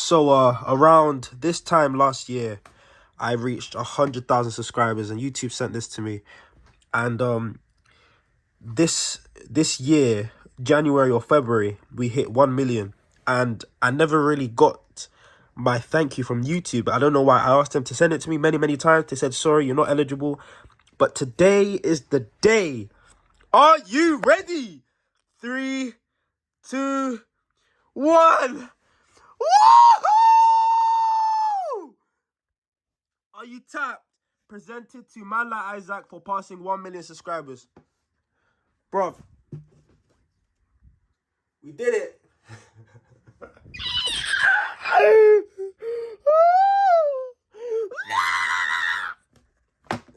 So around this time last year, I reached 100,000 subscribers, and YouTube sent this to me. And this year, January or February, we hit 1 million, and I never really got my thank you from YouTube. I don't know why. I asked them to send it to me many times. They said, sorry, you're not eligible. But today is the day. Are you ready? 3, 2, 1. Woohoo! Are you tapped? Presented to Manlikeisaac for passing 1 million subscribers. Bruv, we did it.